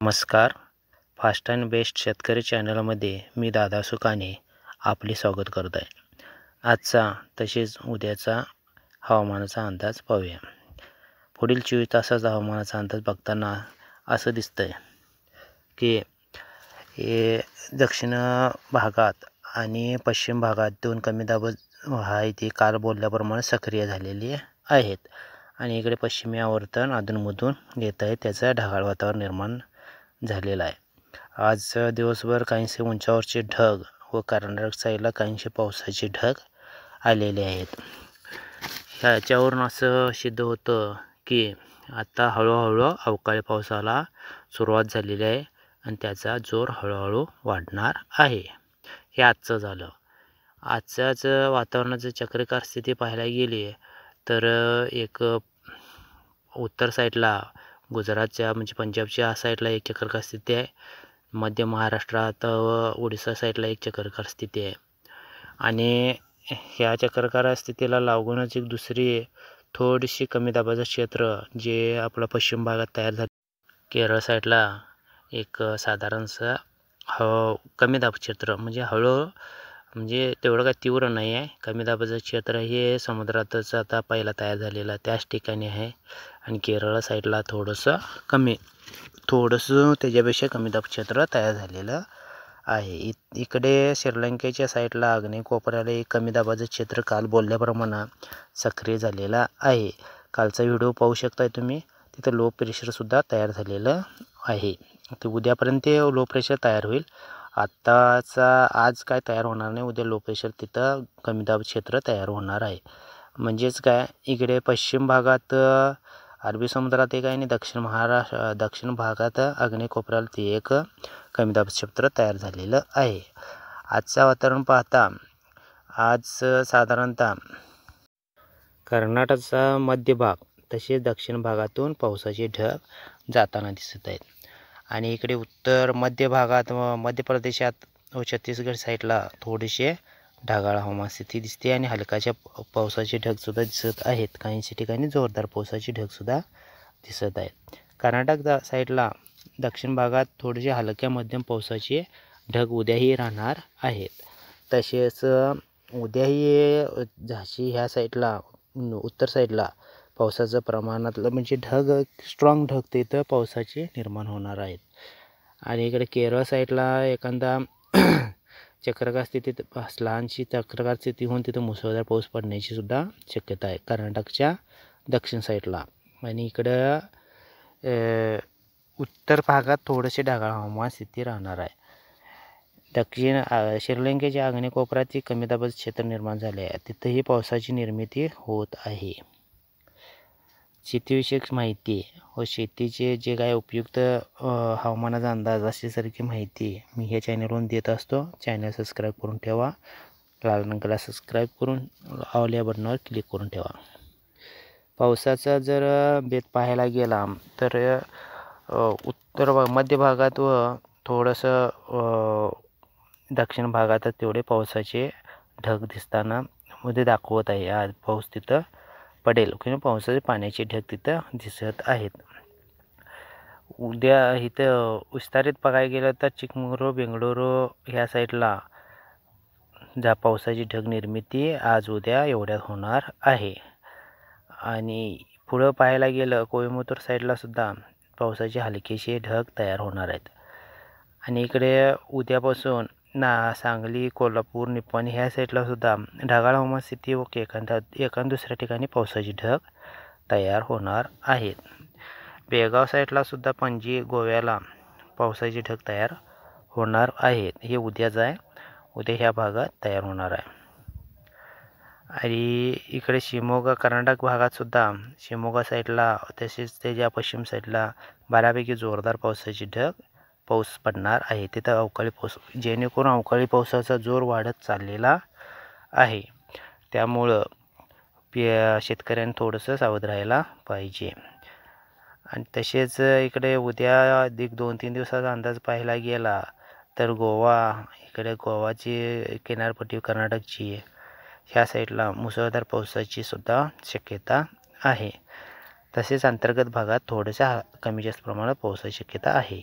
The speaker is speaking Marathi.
नमस्कार. फास्ट अँड बेस्ट शेतकरी चॅनलमध्ये मी दादा सुकाने आपले स्वागत करत आहे. आजचा तसेच उद्याचा हवामानाचा अंदाज पाहूया. पुढील 24 तासाचा हवामानाचा अंदाज बघताना असं दिसतंय की दक्षिण भागात आणि पश्चिम भागात 2 कमी दाब आहे ते काल बोलल्याप्रमाणे सक्रिय झालेली आहेत आणि इकडे पश्चिमी आवर्तन अधूनमधून येत आहे. त्याचं ढगाळ वातावरण निर्माण झालेला आहे. आज दिवसभर काहीसे उंचावरचे ढग व कर्नाटक साईडला काहीसे पावसाचे ढग आलेले आहेत. ह्याच्यावरून असं सिद्ध होतं की आता हळूहळू अवकाळी पावसाला सुरुवात झालेली आहे आणि त्याचा जोर हळूहळू वाढणार आहे. हे आजचं झालं. आजच्याच वातावरणाचं चक्राकार स्थिती पाहायला गेली तर एक उत्तर साईडला गुजरातच्या म्हणजे पंजाबच्या साईडला एक चक्राकार स्थिती आहे. मध्य महाराष्ट्रात व ओडिसा साईडला एक चक्राकार स्थिती आहे आणि ह्या चक्राकार स्थितीला लागूनच एक दुसरी थोडीशी कमी दाबाचं क्षेत्र जे आपला पश्चिम भागात तयार झालं. केरळ साईडला एक साधारणसं कमी दाब क्षेत्र म्हणजे तेवढं काय तीव्र नाही आहे. कमी दाबाचं क्षेत्र हे समुद्रातच आता पहिला तयार झालेलं त्याच ठिकाणी आहे आणि केरळ साईडला थोडंसं त्याच्यापेक्षा कमी दाब क्षेत्र तयार झालेलं आहे. इकडे श्रीलंकेच्या साईडला आग्नेय कोपऱ्याला एक कमी दाबाचं क्षेत्र काल बोलल्याप्रमाणे सक्रिय झालेला आहे. कालचा व्हिडिओ पाहू शकताय तुम्ही. तिथं लो प्रेशरसुद्धा तयार झालेलं आहे. ते उद्यापर्यंत लो प्रेशर तयार होईल. आज काय तयार होणार नाही. उद्या लो प्रेशर तिथं कमी दाब क्षेत्र तयार होणार आहे. म्हणजेच काय इकडे पश्चिम भागात अरबी समुद्रात एक आहे आणि दक्षिण भागात आग्नेय कोपऱ्याला ते एक कमी दाब क्षेत्र तयार झालेलं आहे. आजचं वातावरण पाहता आज साधारणतः कर्नाटकचा मध्य भाग तसेच दक्षिण भागातून पावसाचे ढग जाताना दिसत आहेत आणि इकडे उत्तर मध्य भागात मध्य प्रदेशात व छत्तीसगड साईडला थोडेसे ढगाळ हवामान स्थिती दिसते आणि हलकाच्या पावसाचे ढगसुद्धा दिसत आहेत. काही ठिकाणी जोरदार पावसाचे ढगसुद्धा दिसत आहेत. कर्नाटक साईडला दक्षिण भागात थोडेसे हलक्या मध्यम पावसाचे ढग उद्याही राहणार आहेत. तसेच उद्याही झाशी ह्या साईडला उत्तर साईडला पावसाचं प्रमाणातलं म्हणजे स्ट्रॉंग ढग तिथं पावसाचे निर्माण होणार आहेत आणि इकडे केरळ साईडला एखादा चक्राकार स्थितीत लहानशी चक्राकार स्थिती होऊन तिथं मुसळधार पाऊस पडण्याची सुद्धा शक्यता आहे कर्नाटकच्या दक्षिण साईडला. आणि इकडं उत्तर भागात थोडेसे ढगाळ हवामान स्थिती राहणार आहे. श्रीलंकेच्या आग्नेय कोपऱ्यात कमी दाबाचं क्षेत्र निर्माण झाले आहे. तिथंही पावसाची निर्मिती होत आहे. शेतीविषयक माहिती व शेतीचे जे काय उपयुक्त हवामानाचा अंदाज अशासारखी माहिती मी ह्या चॅनलवरून देत असतो. चॅनल सबस्क्राईब करून ठेवा. लाल रंगाला सबस्क्राईब करून ऑल या बटनावर क्लिक करून ठेवा. पावसाचा जर बेत पाहायला गेला तर मध्य भागात व थोडंसं दक्षिण भागात तेवढे पावसाचे ढग दिसताना मध्ये दाखवत आहे. आज पाऊस तिथं पडेल किंवा पावसाचे पाण्याचे ढग तिथं दिसत आहेत. उद्या इथं विस्तारित बघायला गेलं तर चिकमंगळूर बेंगळुरू ह्या साईडला पावसाची ढग निर्मिती आज उद्या एवढ्यात होणार आहे आणि पुढं पाहायला गेलं कोइंबतूर साईडला सुद्धा पावसाचे हलकेसे ढग तयार होणार आहेत आणि इकडे उद्यापासून सांगली कोल्हापूर निपाणी ह्या साईडला सुद्धा ढगाळ हवामान स्थिती व एका दुसऱ्या ठिकाणी पावसाचे ढग तयार होणार आहेत. बेळगाव साईडला सुद्धा पणजी गोव्याला पावसाचे ढग तयार होणार आहेत. हे उद्याच आहे. उद्या ह्या भागात तयार होणार आहे आणि इकडे शिमोगा कर्नाटक भागात सुद्धा शिमोगा साईडला तसेच त्याच्या पश्चिम साईडला बऱ्यापैकी जोरदार पावसाचे पाऊस पडणार आहे. तिथं अवकाळी पाऊस जेणेकरून अवकाळी पावसाचा जोर वाढत चाललेला आहे. त्यामुळं शेतकऱ्यांनी थोडंसं सावध राहायला पाहिजे. आणि तसेच इकडे उद्या 2-3 दिवसाचा अंदाज पाहायला गेला तर गोवाची किनारपट्टी कर्नाटकची ह्या साईडला मुसळधार पावसाची सुद्धा शक्यता आहे. तसेच अंतर्गत भागात थोडंसं कमी जास्त प्रमाणात पावसाची शक्यता आहे.